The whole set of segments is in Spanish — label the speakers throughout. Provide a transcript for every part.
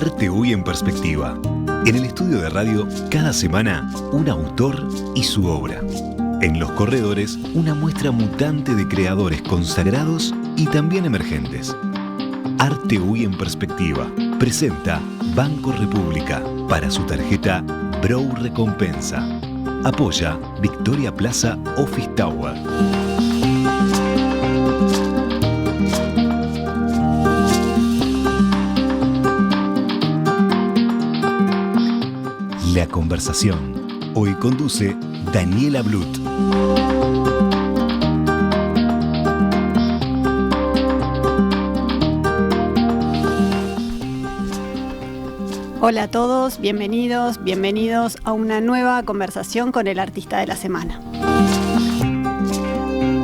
Speaker 1: Arte Hoy en Perspectiva. En el estudio de radio, cada semana, un autor y su obra. En Los Corredores, una muestra mutante de creadores consagrados y también emergentes. Arte Hoy en Perspectiva presenta Banco República para su tarjeta Brow Recompensa. Apoya Victoria Plaza Office Tower. La conversación. Hoy conduce Daniela Blut.
Speaker 2: Hola a todos, bienvenidos a una nueva conversación con el artista de la semana.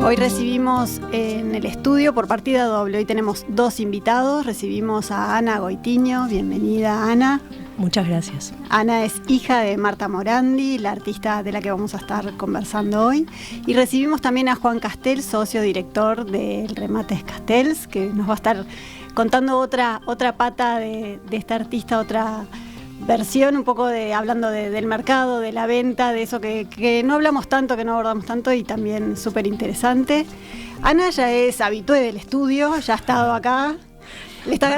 Speaker 2: Hoy recibimos en el estudio por partida doble, hoy tenemos dos invitados, recibimos a Ana Goitiño, bienvenida Ana.
Speaker 3: Muchas gracias.
Speaker 2: Ana es hija de Marta Morandi, la artista de la que vamos a estar conversando hoy. Y recibimos también a Juan Castells, socio director del Remates Castells, que nos va a estar contando otra pata de esta artista, otra versión, un poco hablando del mercado, de la venta, de eso que no hablamos tanto, que no abordamos tanto y también súper interesante. Ana ya es habitué del estudio, ya ha estado acá. Le está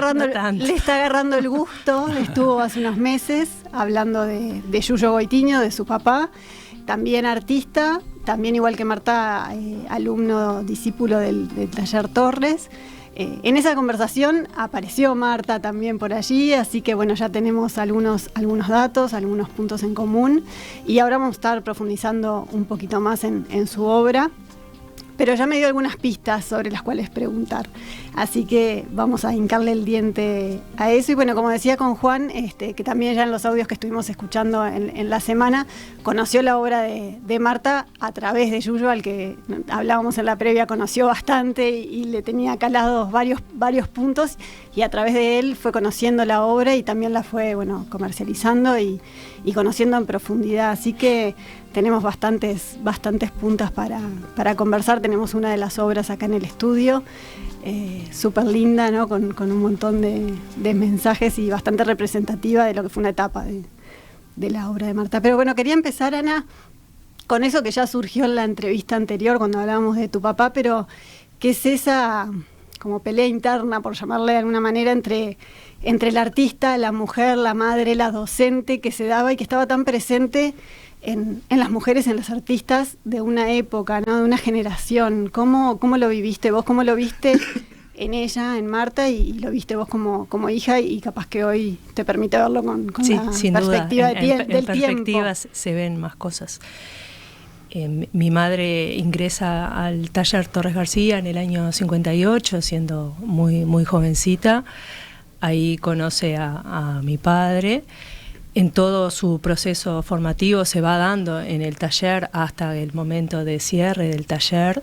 Speaker 2: agarrando el gusto, estuvo hace unos meses hablando de Yuyo Goitiño, de su papá, también artista, también igual que Marta, alumno, discípulo del taller Torres. En esa conversación apareció Marta también por allí, así que bueno, ya tenemos algunos datos, algunos puntos en común y ahora vamos a estar profundizando un poquito más en su obra. Pero ya me dio algunas pistas sobre las cuales preguntar. Así que vamos a hincarle el diente a eso. Y bueno, como decía con Juan, que también ya en los audios que estuvimos escuchando en la semana, conoció la obra de Marta a través de Yuyo, al que hablábamos en la previa, conoció bastante y le tenía calados varios puntos. Y a través de él fue conociendo la obra y también la fue comercializando y conociendo en profundidad. Así que tenemos bastantes puntas para conversar. Tenemos una de las obras acá en el estudio, súper linda, ¿no? Con un montón de mensajes y bastante representativa de lo que fue una etapa de la obra de Marta. Pero bueno, quería empezar, Ana, con eso que ya surgió en la entrevista anterior cuando hablábamos de tu papá, pero ¿qué es esa como pelea interna, por llamarle de alguna manera, entre el artista, la mujer, la madre, la docente, que se daba y que estaba tan presente en las mujeres, en las artistas de una época, ¿no? De una generación? ¿Cómo lo viviste vos? ¿Cómo lo viste en ella, en Marta, y lo viste vos como hija y capaz que hoy te permite verlo con
Speaker 3: sí,
Speaker 2: la
Speaker 3: sin
Speaker 2: perspectiva
Speaker 3: duda.
Speaker 2: del tiempo?
Speaker 3: En perspectivas se ven más cosas. Mi madre ingresa al taller Torres García en el año 58, siendo muy, muy jovencita. Ahí conoce a mi padre. En todo su proceso formativo se va dando en el taller hasta el momento de cierre del taller.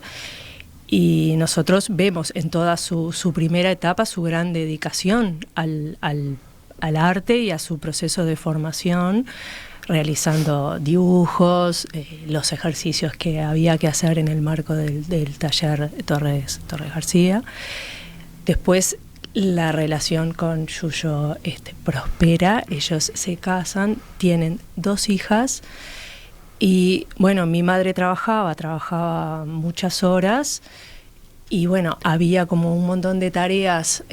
Speaker 3: Y nosotros vemos en toda su primera etapa su gran dedicación al arte y a su proceso de formación, realizando dibujos, los ejercicios que había que hacer en el marco del taller Torres García. Después la relación con Yuyo prospera, ellos se casan, tienen 2 hijas y bueno, mi madre trabajaba muchas horas y bueno, había como un montón de tareas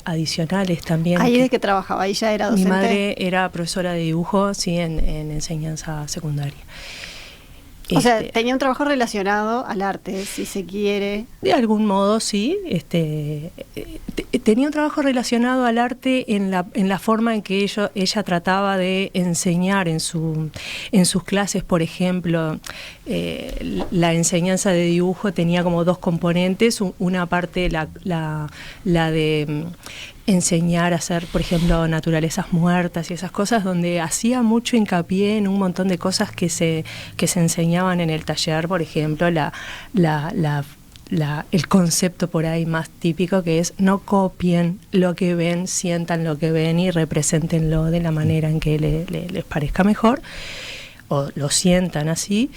Speaker 3: adicionales también.
Speaker 2: ¿Ahí de qué trabajaba? ¿Ahí ya era docente?
Speaker 3: Mi madre era profesora de dibujo, sí, en enseñanza secundaria.
Speaker 2: O sea, tenía un trabajo relacionado al arte, si se quiere.
Speaker 3: De algún modo, sí. Tenía un trabajo relacionado al arte en la forma en que ella trataba de enseñar en sus clases. Por ejemplo, la enseñanza de dibujo tenía como 2 componentes. Una parte, la de enseñar a hacer, por ejemplo, naturalezas muertas y esas cosas, donde hacía mucho hincapié en un montón de cosas que se enseñaban en el taller. Por ejemplo, el concepto por ahí más típico, que es no copien lo que ven, sientan lo que ven y represéntenlo de la manera en que les parezca mejor o lo sientan así.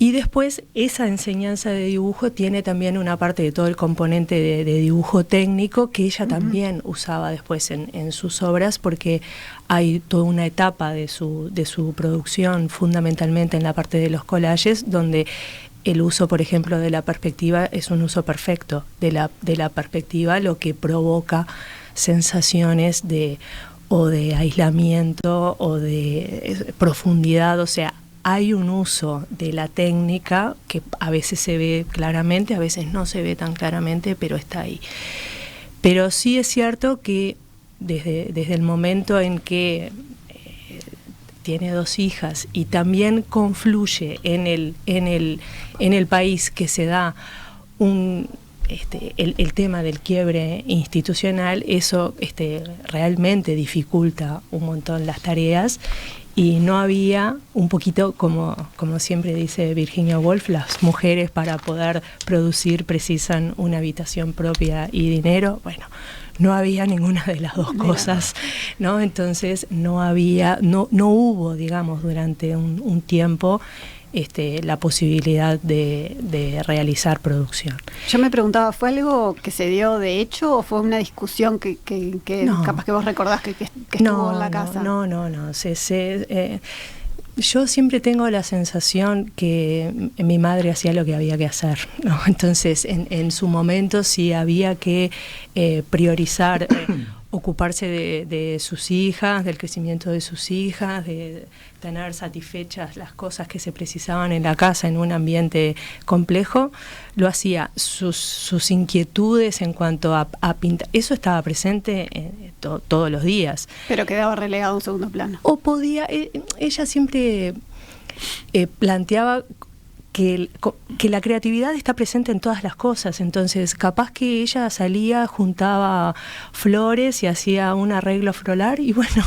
Speaker 3: Y después esa enseñanza de dibujo tiene también una parte de todo el componente de dibujo técnico que ella también usaba después en sus obras, porque hay toda una etapa de su producción, fundamentalmente en la parte de los collages, donde el uso, por ejemplo, de la perspectiva es un uso perfecto de la perspectiva, lo que provoca sensaciones o de aislamiento o de profundidad, o sea, hay un uso de la técnica que a veces se ve claramente, a veces no se ve tan claramente, pero está ahí. Pero sí es cierto que desde el momento en que tiene 2 hijas y también confluye en el país que se da el tema del quiebre institucional, eso realmente dificulta un montón las tareas. Y no había, un poquito como siempre dice Virginia Woolf, las mujeres para poder producir precisan una habitación propia y dinero. Bueno, no había ninguna de las dos cosas, ¿no? Entonces no hubo, digamos, durante un tiempo la posibilidad de realizar producción.
Speaker 2: Yo me preguntaba, ¿fue algo que se dio de hecho o fue una discusión que no, capaz que vos recordás que estuvo en la casa?
Speaker 3: No. Yo siempre tengo la sensación que mi madre hacía lo que había que hacer, ¿no? Entonces, en su momento sí había que priorizar, ocuparse de sus hijas, del crecimiento de sus hijas, de tener satisfechas las cosas que se precisaban en la casa en un ambiente complejo. Lo hacía. Sus inquietudes en cuanto a pintar, eso estaba presente todos los días.
Speaker 2: Pero quedaba relegado a un segundo plano.
Speaker 3: O podía, ella siempre planteaba que la creatividad está presente en todas las cosas, entonces capaz que ella salía, juntaba flores y hacía un arreglo floral y bueno,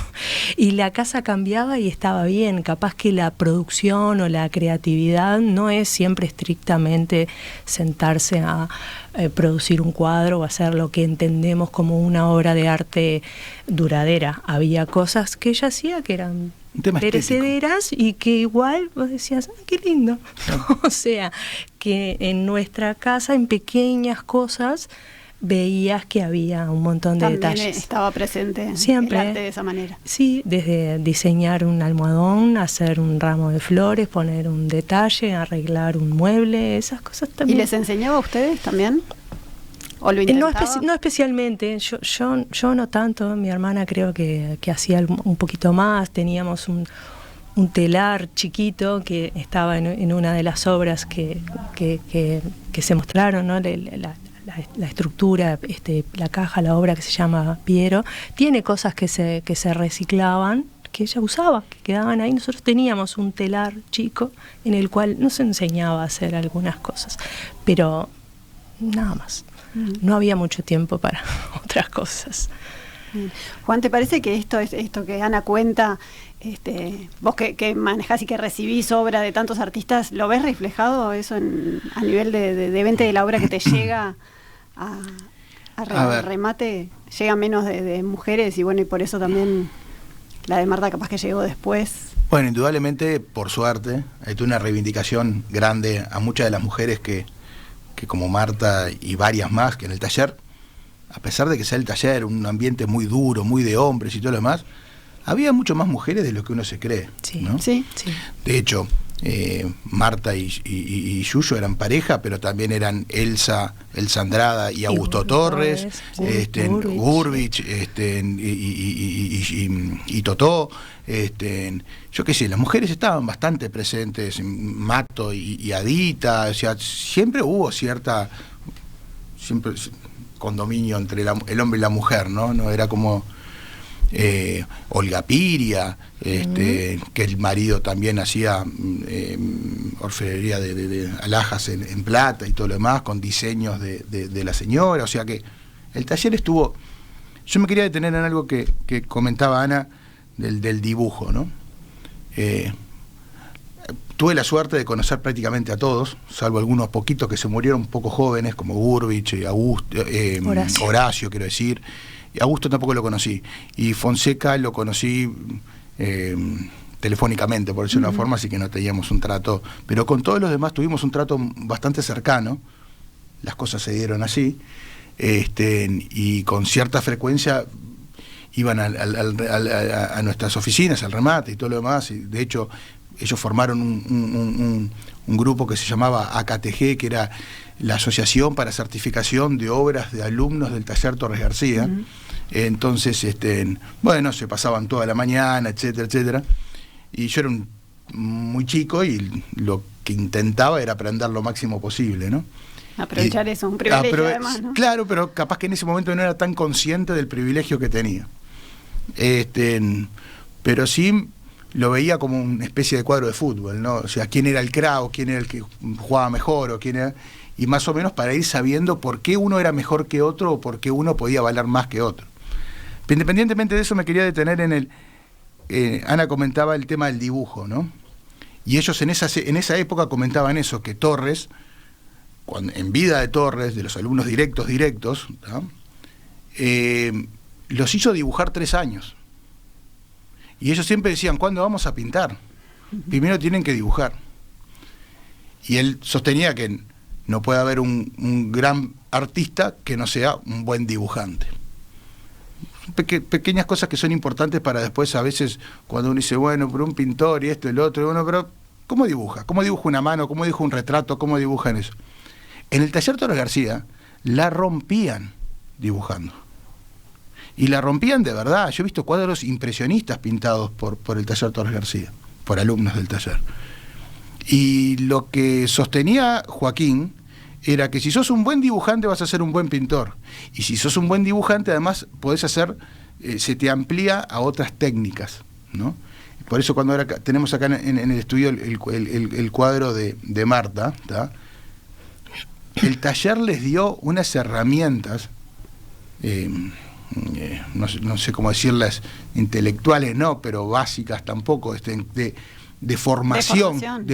Speaker 3: y la casa cambiaba y estaba bien. Capaz que la producción o la creatividad no es siempre estrictamente sentarse a producir un cuadro o hacer lo que entendemos como una obra de arte duradera. Había cosas que ella hacía que eran perecederas y que igual vos decías, qué lindo. O sea, que en nuestra casa, en pequeñas cosas, veías que había un montón de
Speaker 2: también
Speaker 3: detalles.
Speaker 2: Estaba presente
Speaker 3: siempre
Speaker 2: el arte de esa manera.
Speaker 3: Sí, desde diseñar un almohadón, hacer un ramo de flores, poner un detalle, arreglar un mueble, esas cosas también.
Speaker 2: ¿Y les enseñaba a ustedes también? ¿O lo intentaba?
Speaker 3: No especialmente, yo no tanto. Mi hermana creo que hacía un poquito más. Teníamos un telar chiquito que estaba en una de las obras que se mostraron, ¿no? La estructura, la caja, la obra que se llama Piero, tiene cosas que se reciclaban, que ella usaba, que quedaban ahí. Nosotros teníamos un telar chico en el cual nos enseñaba a hacer algunas cosas, pero nada más. No había mucho tiempo para otras cosas.
Speaker 2: Juan, ¿te parece que esto que Ana cuenta, vos que manejás y que recibís obra de tantos artistas, lo ves reflejado eso a nivel de venta de la obra que te llega a remate? Llega menos de mujeres y bueno, y por eso también la de Marta capaz que llegó después.
Speaker 4: Bueno, indudablemente, por suerte, hay una reivindicación grande a muchas de las mujeres que como Marta y varias más que en el taller, a pesar de que sea el taller un ambiente muy duro, muy de hombres y todo lo demás, había mucho más mujeres de lo que uno se cree,
Speaker 3: sí,
Speaker 4: ¿no?
Speaker 3: Sí.
Speaker 4: De hecho, Marta y Yuyo eran pareja, pero también eran Elsa Andrada y Augusto Torres, Gurvich, y Totó. Yo qué sé, las mujeres estaban bastante presentes, Mato y Adita, o sea, siempre hubo siempre condominio entre el hombre y la mujer, ¿no? No era como Olga Piria, que el marido también hacía orfebrería de alhajas en plata y todo lo demás, con diseños de la señora, o sea que el taller estuvo. Yo me quería detener en algo que comentaba Ana, del dibujo, ¿no? Tuve la suerte de conocer prácticamente a todos, salvo algunos poquitos que se murieron un poco jóvenes, como Gurvich, Augusto, Horacio, quiero decir. Augusto tampoco lo conocí, y Fonseca lo conocí telefónicamente, por decirlo de una forma, así que no teníamos un trato, pero con todos los demás tuvimos un trato bastante cercano, las cosas se dieron así, y con cierta frecuencia iban a nuestras oficinas, al remate y todo lo demás, y de hecho ellos formaron un grupo que se llamaba AKTG, que era la Asociación para Certificación de Obras de Alumnos del Taller Torres García. Entonces, se pasaban toda la mañana, etcétera, etcétera. Y yo era muy chico y lo que intentaba era aprender lo máximo posible, ¿no?
Speaker 2: Aprovechar eso, un privilegio además, ¿no?
Speaker 4: Claro, pero capaz que en ese momento no era tan consciente del privilegio que tenía. Pero sí lo veía como una especie de cuadro de fútbol, ¿no? O sea, quién era el crack, quién era el que jugaba mejor, o quién era... Y más o menos para ir sabiendo por qué uno era mejor que otro o por qué uno podía valer más que otro. Pero independientemente de eso, me quería detener en el... Ana comentaba el tema del dibujo, ¿no? Y ellos en esa época comentaban eso, que Torres, en vida de Torres, de los alumnos directos, ¿no? Los hizo dibujar 3 años. Y ellos siempre decían, ¿cuándo vamos a pintar? Primero tienen que dibujar. Y él sostenía que no puede haber un gran artista que no sea un buen dibujante. Pequeñas cosas que son importantes para después, a veces, cuando uno dice, bueno, pero un pintor y esto y lo otro, bueno, pero ¿cómo dibuja? ¿Cómo dibuja una mano? ¿Cómo dibuja un retrato? ¿Cómo dibujan eso? En el taller Torres García la rompían dibujando. Y la rompían de verdad. Yo he visto cuadros impresionistas pintados por el taller Torres García, por alumnos del taller. Y lo que sostenía Joaquín era que si sos un buen dibujante vas a ser un buen pintor. Y si sos un buen dibujante, además podés hacer, se te amplía a otras técnicas, ¿no? Por eso cuando ahora tenemos acá en el estudio el cuadro de Marta, ¿tá? El taller les dio unas herramientas, no sé cómo decirlas, intelectuales no, pero básicas tampoco, de formación claro,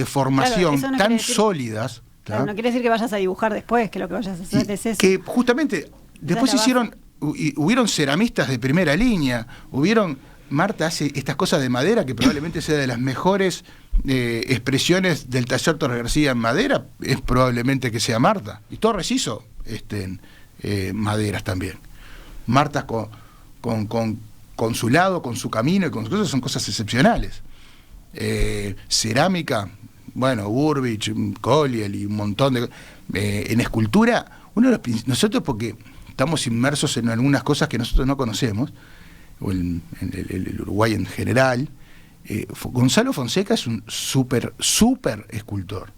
Speaker 4: tan sólidas.
Speaker 2: Claro, no quiere decir que vayas a dibujar después, que lo que vayas a hacer es eso.
Speaker 4: Que justamente después hubieron ceramistas de primera línea, Marta hace estas cosas de madera, que probablemente sea de las mejores expresiones del taller Torres García en madera, es probablemente que sea Marta. Y Torres hizo maderas también. Marta con su lado, con su camino y con sus cosas, son cosas excepcionales. Cerámica, bueno, Burbich, Colliel y un montón de... en escultura, nosotros porque estamos inmersos en algunas cosas que nosotros no conocemos, o en el Uruguay en general, Gonzalo Fonseca es un súper escultor,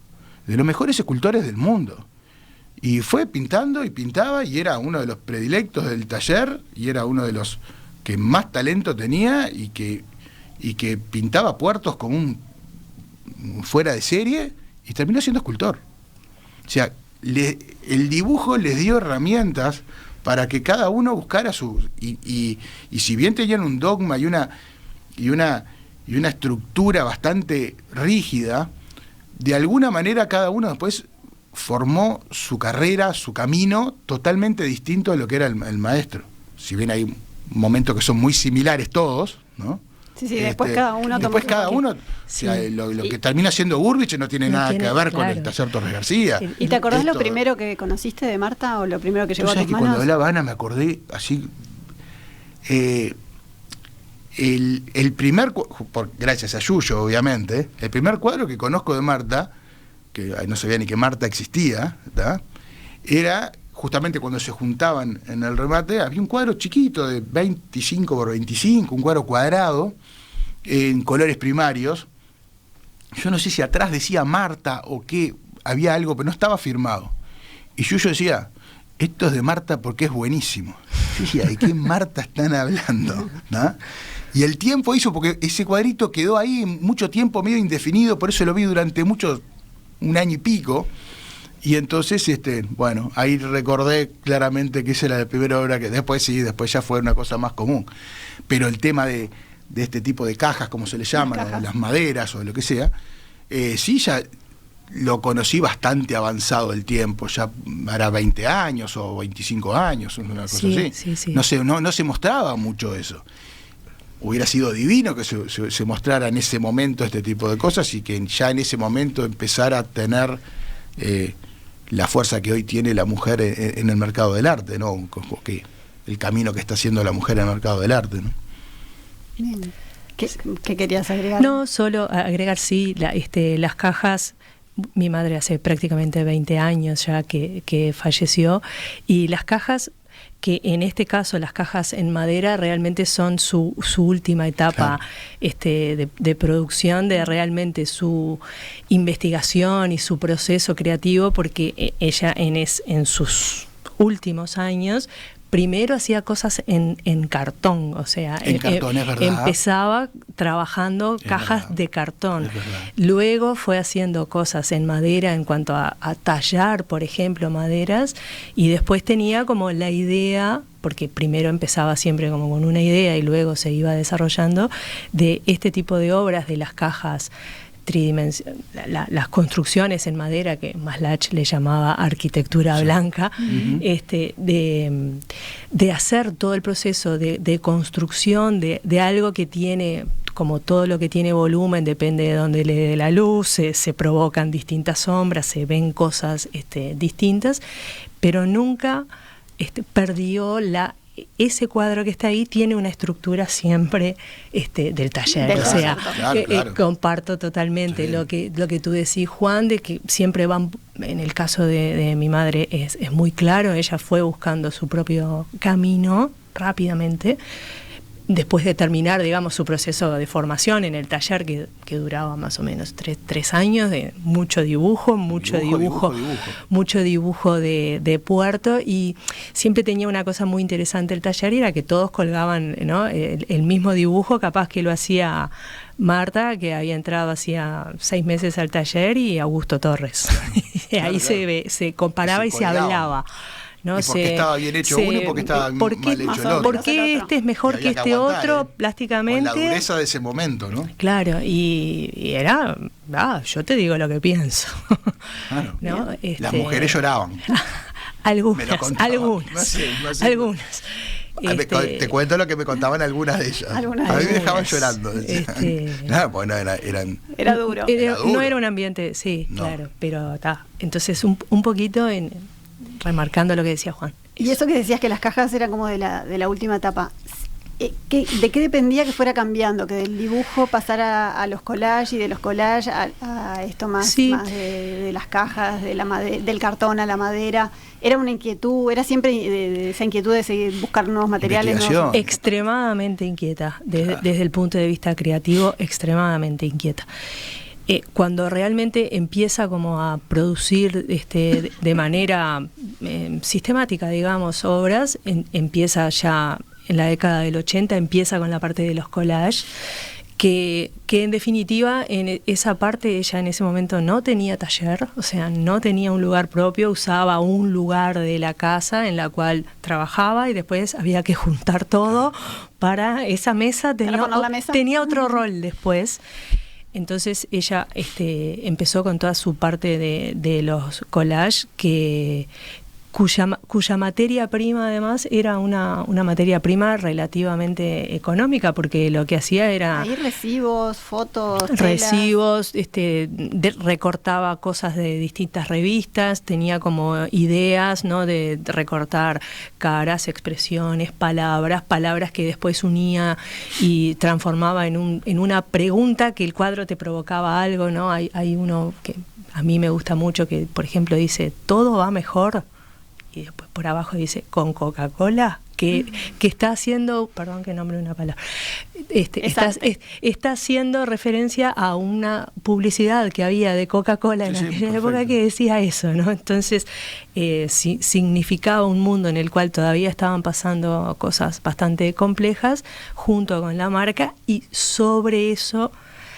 Speaker 4: de los mejores escultores del mundo. Y fue pintando y pintaba y era uno de los predilectos del taller y era uno de los que más talento tenía y que pintaba puertos como un fuera de serie y terminó siendo escultor. O sea, el dibujo les dio herramientas para que cada uno buscara y si bien tenían un dogma y una estructura bastante rígida, de alguna manera cada uno después formó su carrera, su camino totalmente distinto a lo que era el maestro. Si bien hay momentos que son muy similares todos, ¿no?
Speaker 2: Sí, después cada uno toma
Speaker 4: sí. O sea, lo que termina siendo Burbich no tiene nada que ver con el taller Torres García.
Speaker 2: ¿Y te acordás lo primero que conociste de Marta o lo primero que llegó a tus manos?
Speaker 4: Cuando hablaba Ana me acordé así, el primer, gracias a Yuyo obviamente, el primer cuadro que conozco de Marta, que no sabía ni que Marta existía, ¿tá? Era justamente cuando se juntaban en el remate, había un cuadro chiquito de 25 por 25, un cuadro cuadrado, en colores primarios. Yo no sé si atrás decía Marta o qué, había algo, pero no estaba firmado. Y yo decía, esto es de Marta porque es buenísimo. Yo decía, ¿de qué Marta están hablando? ¿No? Y el tiempo hizo, porque ese cuadrito quedó ahí mucho tiempo medio indefinido, por eso lo vi durante un año y pico. Y entonces, bueno, ahí recordé claramente que esa era la primera obra que después ya fue una cosa más común. Pero el tema de este tipo de cajas, como se le llaman, o las maderas o lo que sea, sí, ya lo conocí bastante avanzado el tiempo, ya hará 20 años o 25 años, una cosa así.
Speaker 3: Sí.
Speaker 4: No se mostraba mucho eso. hubiera sido divino que se mostrara en ese momento este tipo de cosas y que ya en ese momento empezara a tener la fuerza que hoy tiene la mujer en el mercado del arte, ¿no? Que el camino que está haciendo la mujer en el mercado del arte, ¿no?
Speaker 2: Bien. ¿Qué querías agregar?
Speaker 3: No, solo agregar, sí, las cajas. Mi madre hace prácticamente 20 años ya que falleció, y las cajas, que en este caso las cajas en madera realmente son su última etapa, claro, de producción, de realmente su investigación y su proceso creativo, porque ella en sus últimos años primero hacía cosas en cartón, o sea,
Speaker 4: en cartón, es verdad.
Speaker 3: Empezaba trabajando cajas de cartón. Luego fue haciendo cosas en madera en cuanto a tallar, por ejemplo, maderas, y después tenía como la idea, porque primero empezaba siempre como con una idea y luego se iba desarrollando, de este tipo de obras, de las cajas tridimensionales, las construcciones en madera, que Maslach le llamaba arquitectura blanca, de hacer todo el proceso de construcción de algo que tiene, como todo lo que tiene volumen, depende de dónde le dé la luz, se provocan distintas sombras, se ven cosas distintas, pero nunca perdió ese cuadro que está ahí, tiene una estructura siempre del taller. O sea, claro. Comparto totalmente lo que tú decís, Juan, de que siempre van, en el caso de mi madre es muy claro, ella fue buscando su propio camino rápidamente, después de terminar, digamos, su proceso de formación en el taller, que duraba más o menos 3 años, de mucho dibujo de puerto, y siempre tenía una cosa muy interesante el taller, y era que todos colgaban, ¿no?, el mismo dibujo, capaz que lo hacía Marta, que había entrado hacía 6 meses al taller, y Augusto Torres. Ahí se comparaba y se hablaba. ¿No?
Speaker 4: Y porque estaba bien hecho uno y porque estaba mal hecho el otro.
Speaker 3: ¿Por qué este es mejor que este otro plásticamente?
Speaker 4: Con la dureza de ese momento, ¿no?
Speaker 3: Claro, y era, yo te digo lo que pienso.
Speaker 4: Claro.
Speaker 3: ¿No?
Speaker 4: Las mujeres lloraban.
Speaker 3: Algunas.
Speaker 4: No sé.
Speaker 3: Algunas.
Speaker 4: Te cuento lo que me contaban algunas de ellas. A mí me dejaban llorando. Claro, bueno,
Speaker 2: era duro.
Speaker 3: No era un ambiente, sí, no. Claro, pero está. Entonces, un poquito remarcando lo que decía Juan.
Speaker 2: Y eso que decías que las cajas eran como de la última etapa, ¿de qué dependía que fuera cambiando? Que del dibujo pasara a los collages, y de los collages a esto más de las cajas, del cartón a la madera. ¿Era una inquietud? ¿Era siempre de esa inquietud de seguir buscar nuevos materiales?
Speaker 3: Extremadamente inquieta, desde el punto de vista creativo, extremadamente inquieta. Cuando realmente empieza como a producir de manera sistemática, digamos, obras, empieza ya en la década del 80, empieza con la parte de los collages, que en definitiva en esa parte ella en ese momento no tenía taller, o sea, no tenía un lugar propio, usaba un lugar de la casa en la cual trabajaba, y después había que juntar todo para esa mesa, tenía otro rol después. Entonces ella empezó con toda su parte de los collages, cuya materia prima además era una materia prima relativamente económica, porque lo que hacía era...
Speaker 2: Ahí recibos, fotos,
Speaker 3: recibos, recortaba cosas de distintas revistas, tenía como ideas, ¿no?, de recortar caras, expresiones, palabras que después unía y transformaba en una pregunta, que el cuadro te provocaba algo, ¿no? Hay uno que a mí me gusta mucho, que por ejemplo dice, ¿todo va mejor? Y después por abajo dice, ¿con Coca-Cola? Que está haciendo, perdón que nombre una palabra, está haciendo referencia a una publicidad que había de Coca-Cola en aquella época que decía eso, ¿no? Entonces significaba un mundo en el cual todavía estaban pasando cosas bastante complejas junto con la marca, y sobre eso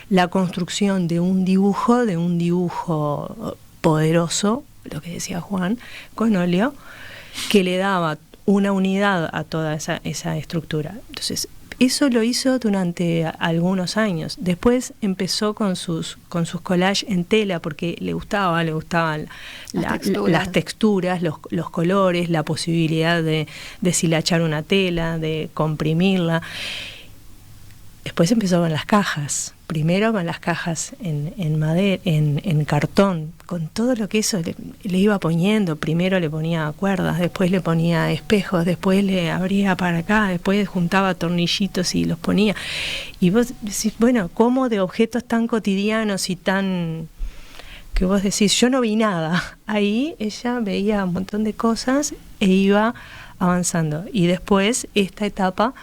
Speaker 3: la construcción de un dibujo poderoso, lo que decía Juan, con óleo, que le daba una unidad a toda esa estructura. Entonces, eso lo hizo durante algunos años. Después empezó con sus collages en tela, porque le gustaban las texturas, los colores, la posibilidad de deshilachar una tela, de comprimirla. Después empezó con las cajas, primero con las cajas en madera, en cartón, con todo lo que eso le iba poniendo. Primero le ponía cuerdas, después le ponía espejos, después le abría para acá, después juntaba tornillitos y los ponía. Y vos decís, bueno, ¿cómo de objetos tan cotidianos y tan... que vos decís, yo no vi nada? Ahí ella veía un montón de cosas e iba avanzando. Y después esta etapa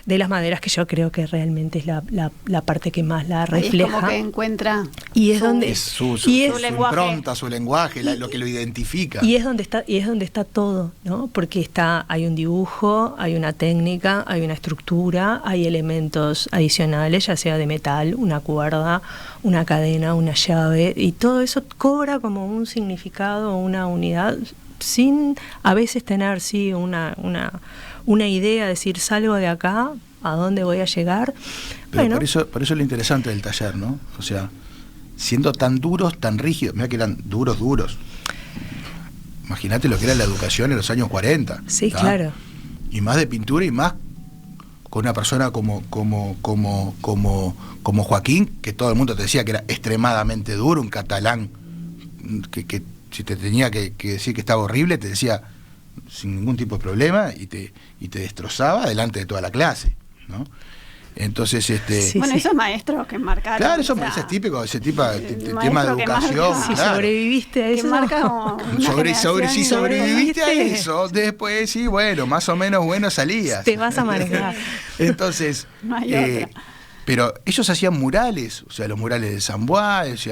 Speaker 3: de las maderas, que yo creo que realmente es la parte que más la refleja.
Speaker 2: Es como que encuentra
Speaker 3: y es donde
Speaker 4: su impronta, su lenguaje, lo que lo identifica.
Speaker 3: Y es donde está todo, ¿no? Porque hay un dibujo, hay una técnica, hay una estructura, hay elementos adicionales, ya sea de metal, una cuerda, una cadena, una llave, y todo eso cobra como un significado, una unidad, sin a veces tener una idea, decir, salgo de acá, ¿a dónde voy a llegar?
Speaker 4: Pero
Speaker 3: bueno,
Speaker 4: por eso es lo interesante del taller, ¿no? O sea, siendo tan duros, tan rígidos, mira que eran duros. Imagínate lo que era la educación en los años 40.
Speaker 3: Sí,
Speaker 4: ¿tá?
Speaker 3: claro.
Speaker 4: Y más de pintura y más con una persona como Joaquín, que todo el mundo te decía que era extremadamente duro, un catalán que si te tenía que decir que estaba horrible, te decía sin ningún tipo de problema y te destrozaba delante de toda la clase, ¿no? Entonces,
Speaker 2: sí, bueno, esos maestros que marcaron.
Speaker 4: Claro, eso es típico, ese tema de educación.
Speaker 3: Si
Speaker 4: claro.
Speaker 3: sobreviviste a eso.
Speaker 2: Que marca como
Speaker 4: si sobreviviste a eso, después sí, bueno, más o menos bueno salías.
Speaker 3: Te vas a manejar.
Speaker 2: No
Speaker 4: Entonces,
Speaker 2: hay otra.
Speaker 4: pero ellos hacían murales, o sea, los murales de San Bois,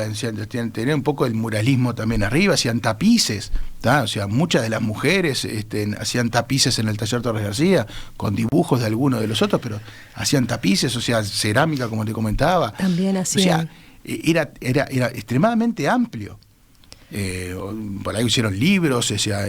Speaker 4: tenían un poco el muralismo también arriba, hacían tapices, ¿tá? O sea, muchas de las mujeres hacían tapices en el taller Torres García, con dibujos de algunos de los otros, pero hacían tapices, o sea, cerámica, como te comentaba.
Speaker 3: También hacían.
Speaker 4: O sea, era extremadamente amplio. Por ahí hicieron libros, o sea,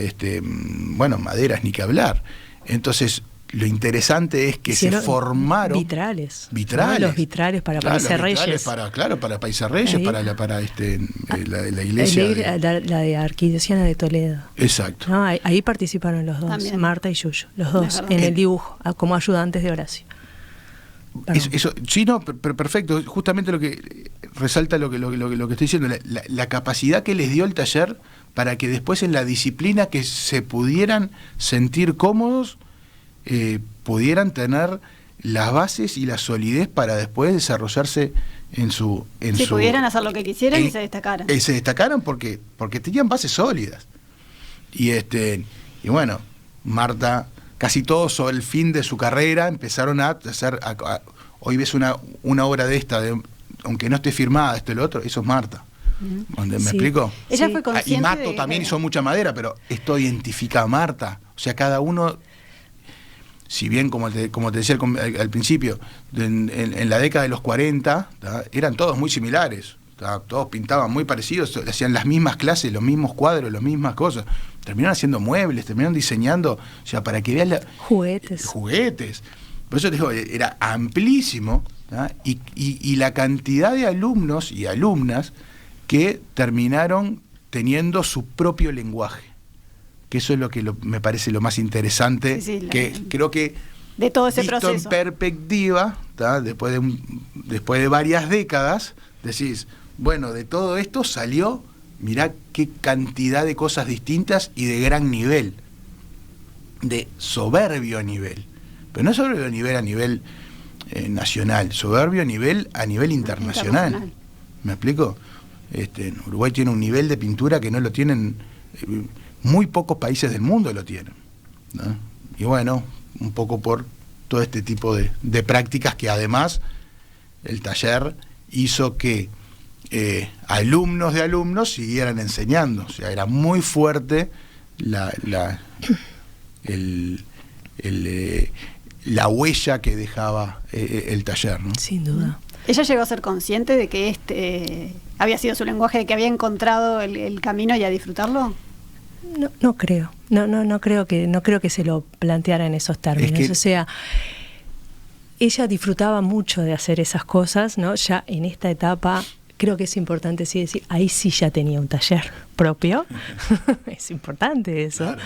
Speaker 4: bueno, maderas ni que hablar. Entonces, lo interesante es que
Speaker 3: hicieron
Speaker 4: se formaron
Speaker 3: vitrales.
Speaker 4: Los
Speaker 3: vitrales para Países Reyes.
Speaker 4: Para Países Reyes, para la iglesia.
Speaker 3: La de Arquidiocesana de Toledo.
Speaker 4: Exacto.
Speaker 3: ¿No? Ahí participaron los dos,
Speaker 2: también.
Speaker 3: Marta y Yuyo, los dos, en el dibujo, como ayudantes de Horacio.
Speaker 4: Eso, sí, no, pero perfecto. Justamente lo que resalta lo que estoy diciendo, la capacidad que les dio el taller para que después en la disciplina que se pudieran sentir cómodos, pudieran tener las bases y la solidez para después desarrollarse en su...
Speaker 2: pudieran hacer lo que quisieran y se destacaran.
Speaker 4: Se destacaron porque tenían bases sólidas. Y bueno, Marta, casi todos sobre el fin de su carrera empezaron a hacer... hoy ves una obra de esta, aunque no esté firmada, esto y lo otro, eso es Marta. ¿Me explico?
Speaker 2: Ella fue consciente
Speaker 4: y Mato también hizo mucha madera, pero esto identifica a Marta. O sea, cada uno... Si bien, como te decía al principio, en la década de los 40, ¿tá? Eran todos muy similares, ¿tá? Todos pintaban muy parecidos, hacían las mismas clases, los mismos cuadros, las mismas cosas. Terminaron haciendo muebles, terminaron diseñando, o sea, para que veas juguetes. Por eso te digo, era amplísimo, ¿tá? Y la cantidad de alumnos y alumnas que terminaron teniendo su propio lenguaje. Que eso es lo que me parece lo más interesante, creo que
Speaker 2: de todo ese
Speaker 4: visto
Speaker 2: proceso
Speaker 4: en perspectiva, ¿tá? Después de varias décadas, decís, bueno, de todo esto salió, mirá qué cantidad de cosas distintas y de gran nivel, de soberbio nivel, pero no soberbio a nivel nacional, soberbio a nivel internacional. ¿Me explico? En Uruguay tiene un nivel de pintura que no lo tienen... muy pocos países del mundo lo tienen, ¿no? Y bueno, un poco por todo este tipo de prácticas que además el taller hizo que alumnos de alumnos siguieran enseñando. O sea, era muy fuerte la huella que dejaba el taller, ¿no?
Speaker 3: Sin duda.
Speaker 2: ¿Ella llegó a ser consciente de que había sido su lenguaje, de que había encontrado el camino y a disfrutarlo?
Speaker 3: No creo. No creo que se lo planteara en esos términos. O sea, ella disfrutaba mucho de hacer esas cosas, ¿no? Ya en esta etapa, creo que es importante sí decir, ahí sí ya tenía un taller propio. Es importante eso.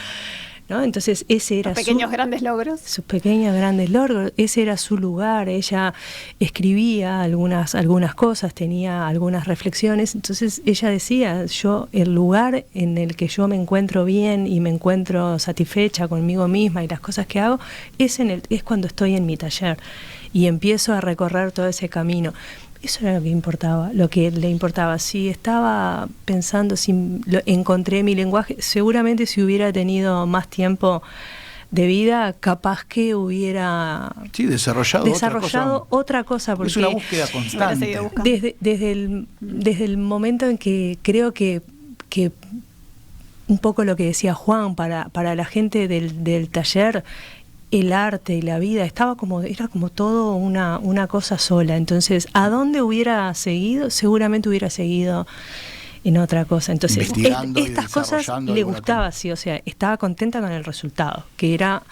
Speaker 3: ¿no? Entonces ese era
Speaker 2: pequeños grandes logros.
Speaker 3: Sus pequeños grandes logros, ese era su lugar. Ella escribía algunas cosas, tenía algunas reflexiones. Entonces ella decía, el lugar en el que yo me encuentro bien y me encuentro satisfecha conmigo misma y las cosas que hago es cuando estoy en mi taller y empiezo a recorrer todo ese camino. Eso era lo que le importaba. Si estaba pensando, encontré mi lenguaje, seguramente si hubiera tenido más tiempo de vida, capaz que hubiera desarrollado otra cosa. Porque
Speaker 4: es una búsqueda constante.
Speaker 3: Desde el momento en que creo que un poco lo que decía Juan, para la gente del taller, el arte y la vida era como todo una cosa sola. Entonces, ¿a dónde hubiera seguido? Seguramente hubiera seguido en otra cosa. Entonces, estas cosas le gustaba, sí, o sea, estaba contenta con el resultado, que era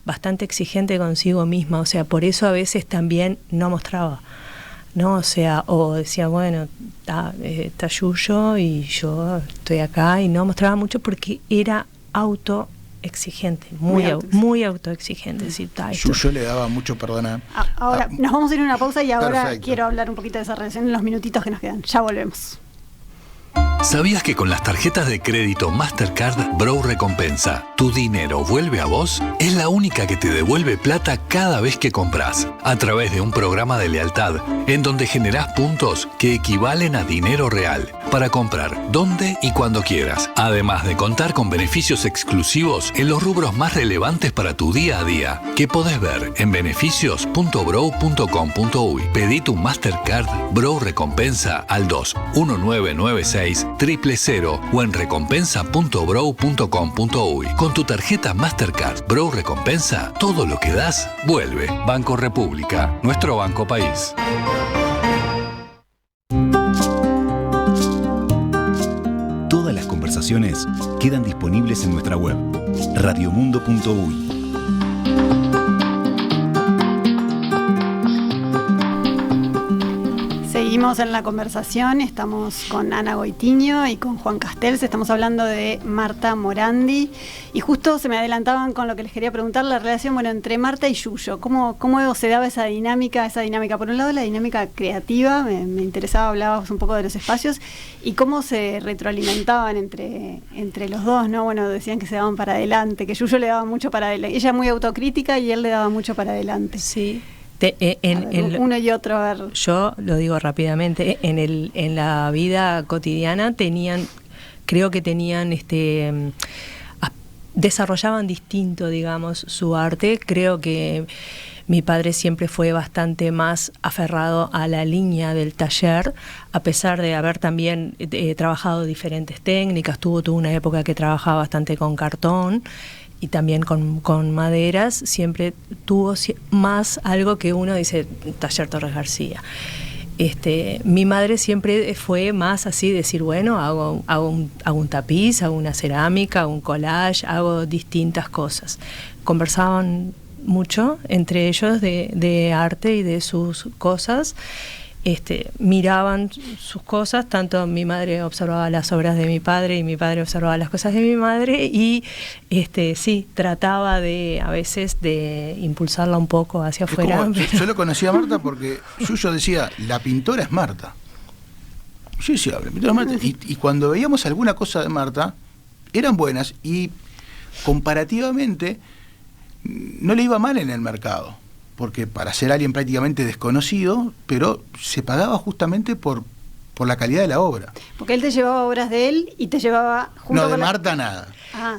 Speaker 3: bastante exigente consigo misma, o sea, por eso a veces también no mostraba, ¿no? O sea, o decía, bueno, está Yuyo y yo estoy acá, y no mostraba mucho porque era autoexigente, muy autoexigente.
Speaker 4: Yuyo le daba mucho, perdona.
Speaker 2: Ahora, nos vamos a ir a una pausa y ahora perfecto. Quiero hablar un poquito de esa relación en los minutitos que nos quedan. Ya volvemos.
Speaker 1: ¿Sabías que con las tarjetas de crédito Mastercard Brow Recompensa, tu dinero vuelve a vos? Es la única que te devuelve plata cada vez que compras, a través de un programa de lealtad, en donde generás puntos que equivalen a dinero real, para comprar donde y cuando quieras, además de contar con beneficios exclusivos en los rubros más relevantes para tu día a día, que podés ver en beneficios.brow.com.uy. Pedí tu Mastercard Brow Recompensa al 21996 000 o en recompensa.brow.com.uy. Con tu tarjeta Mastercard Brow Recompensa, todo lo que das vuelve. Banco República, nuestro banco país. Todas las conversaciones quedan disponibles en nuestra web, radiomundo.uy.
Speaker 2: Seguimos en la conversación, estamos con Ana Goitiño y con Juan Castells, estamos hablando de Marta Morandi y justo se me adelantaban con lo que les quería preguntar, la relación entre Marta y Yuyo, ¿cómo se daba esa dinámica? Por un lado la dinámica creativa, me interesaba, hablabas un poco de los espacios y cómo se retroalimentaban entre los dos, ¿no? Bueno, decían que se daban para adelante, que Yuyo le daba mucho para adelante, ella muy autocrítica y él le daba mucho para adelante.
Speaker 3: Sí.
Speaker 2: Uno y otro, a ver.
Speaker 3: Yo lo digo rápidamente, en la vida cotidiana creo que tenían desarrollaban distinto, digamos, su arte. Creo que mi padre siempre fue bastante más aferrado a la línea del taller, a pesar de haber también trabajado diferentes técnicas. Tuvo una época que trabajaba bastante con cartón y también con maderas. Siempre tuvo más algo que uno dice, taller Torres García. Mi madre siempre fue más así, decir, bueno, hago un tapiz, hago una cerámica, hago un collage, hago distintas cosas. Conversaban mucho entre ellos de arte y de sus cosas. Miraban sus cosas, tanto mi madre observaba las obras de mi padre y mi padre observaba las cosas de mi madre y sí, trataba a veces de impulsarla un poco hacia afuera.
Speaker 4: Yo lo conocía a Marta porque Yuyo decía, la pintora es Marta. Yo decía, la pintora es Marta. Y cuando veíamos alguna cosa de Marta, eran buenas y comparativamente no le iba mal en el mercado. Porque para ser alguien prácticamente desconocido, pero se pagaba justamente por la calidad de la obra.
Speaker 2: Porque él te llevaba obras de él y te llevaba junto
Speaker 4: con
Speaker 2: Marta
Speaker 4: nada.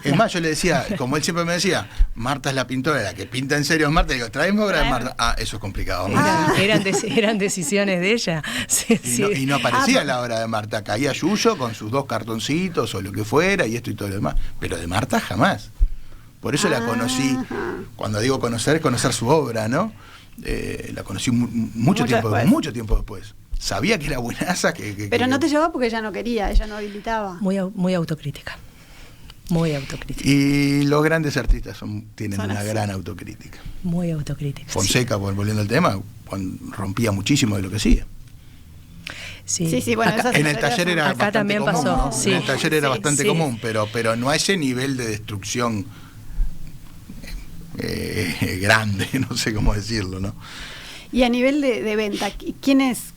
Speaker 4: Es más, yo le decía, como él siempre me decía, Marta es la pintora, la que pinta en serio es Marta, y digo, traeme obra de Marta. Eso es complicado.
Speaker 3: Eran decisiones de ella. Sí,
Speaker 4: y no aparecía la obra de Marta, caía Yuyo con sus 2 cartoncitos o lo que fuera, y esto y todo lo demás. Pero de Marta jamás. Por eso la conocí, cuando digo conocer, es conocer su obra, ¿no? La conocí mucho tiempo después. Sabía que era buenaza.
Speaker 2: Pero no te llevaba porque ella no quería, ella no habilitaba.
Speaker 3: Muy autocrítica. Muy autocrítica.
Speaker 4: Y los grandes artistas tienen una gran autocrítica.
Speaker 3: Muy autocrítica.
Speaker 4: Fonseca, sí. Volviendo al tema, rompía muchísimo de lo que hacía.
Speaker 2: Sí, bueno,
Speaker 4: acá, en el taller era
Speaker 3: acá
Speaker 4: bastante
Speaker 3: también
Speaker 4: común,
Speaker 3: pasó.
Speaker 4: ¿no?
Speaker 3: Sí.
Speaker 4: En el taller era bastante común, pero no a ese nivel de destrucción grande, no sé cómo decirlo, ¿no?
Speaker 2: Y a nivel de venta, ¿quiénes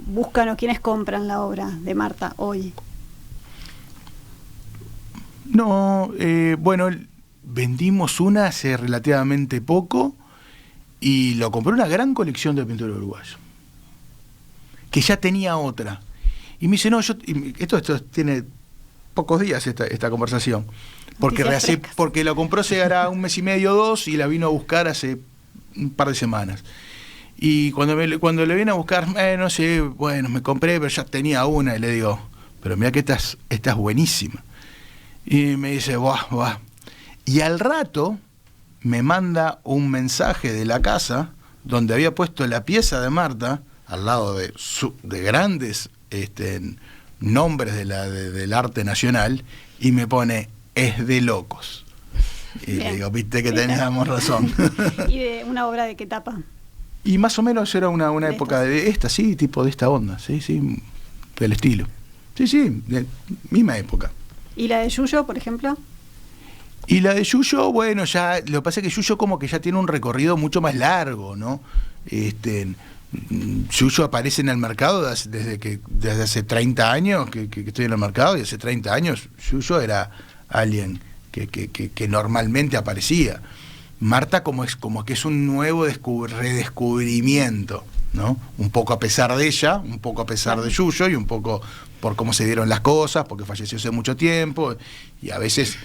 Speaker 2: buscan o quiénes compran la obra de Marta hoy?
Speaker 4: No, bueno, vendimos una hace relativamente poco y lo compró una gran colección de pintura uruguaya, que ya tenía otra. Y me dice, no, esto tiene pocos días esta conversación, porque lo compró hace hará un mes y medio, 2, y la vino a buscar hace un par de semanas. Y cuando le vine a buscar, no sé, bueno, me compré, pero ya tenía una, y le digo, pero mira que esta es buenísima. Y me dice, buah. Y al rato me manda un mensaje de la casa donde había puesto la pieza de Marta al lado de grandes nombres del arte nacional, y me pone, es de locos. Y le digo, viste que teníamos razón.
Speaker 2: ¿Y de una obra de qué etapa?
Speaker 4: Y más o menos era una época de esta, sí, tipo de esta onda, sí, del estilo. Sí, de misma época.
Speaker 2: ¿Y la de Yuyo, por ejemplo?
Speaker 4: Y la de Yuyo, bueno, ya, lo que pasa es que Yuyo como que ya tiene un recorrido mucho más largo, ¿no? Yuyo aparece en el mercado desde hace 30 años que estoy en el mercado, y hace 30 años Yuyo era alguien que normalmente aparecía. Marta como que es un nuevo redescubrimiento, ¿no? Un poco a pesar de ella, un poco a pesar de Yuyo, y un poco por cómo se dieron las cosas, porque falleció hace mucho tiempo, y a veces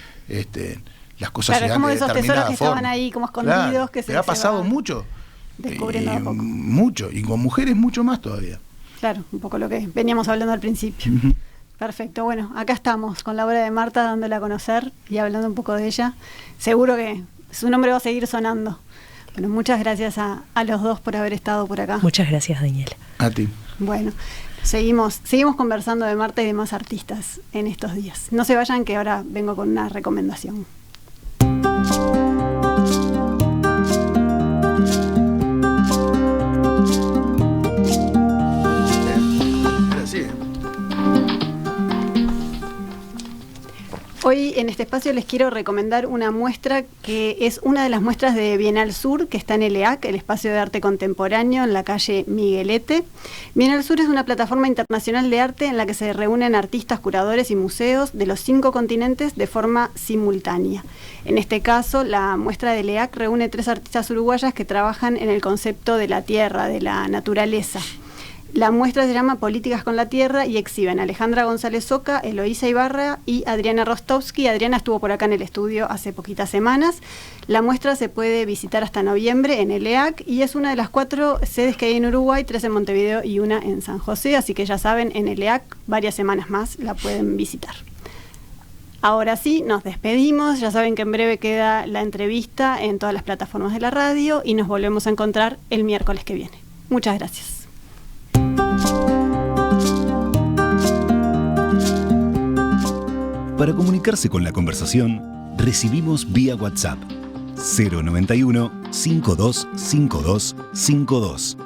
Speaker 4: las cosas se dan de
Speaker 2: esos tesoros que estaban ahí como escondidos, claro, que
Speaker 4: se ha pasado mucho,
Speaker 2: descubriendo a poco.
Speaker 4: Mucho, y con mujeres mucho más todavía.
Speaker 2: Claro, un poco lo que veníamos hablando al principio. Perfecto, bueno, acá estamos con la obra de Marta, dándola a conocer y hablando un poco de ella. Seguro que su nombre va a seguir sonando. Bueno, muchas gracias a los dos por haber estado por acá.
Speaker 3: Muchas gracias, Daniela.
Speaker 4: A ti.
Speaker 2: Bueno, seguimos conversando de Marta y de más artistas en estos días. No se vayan, que ahora vengo con una recomendación. Hoy en este espacio les quiero recomendar una muestra que es una de las muestras de Bienal Sur, que está en el EAC, el Espacio de Arte Contemporáneo, en la calle Miguelete. Bienal Sur es una plataforma internacional de arte en la que se reúnen artistas, curadores y museos de los 5 continentes de forma simultánea. En este caso, la muestra del EAC reúne 3 artistas uruguayas que trabajan en el concepto de la tierra, de la naturaleza. La muestra se llama Políticas con la Tierra y exhiben a Alejandra González Soca, Eloísa Ibarra y Adriana Rostovsky. Adriana estuvo por acá en el estudio hace poquitas semanas. La muestra se puede visitar hasta noviembre en el EAC y es una de las 4 sedes que hay en Uruguay, 3 en Montevideo y una en San José, así que ya saben, en el EAC varias semanas más la pueden visitar. Ahora sí, nos despedimos. Ya saben que en breve queda la entrevista en todas las plataformas de la radio y nos volvemos a encontrar el miércoles que viene. Muchas gracias.
Speaker 1: Para comunicarse con la conversación, recibimos vía WhatsApp 091 525252.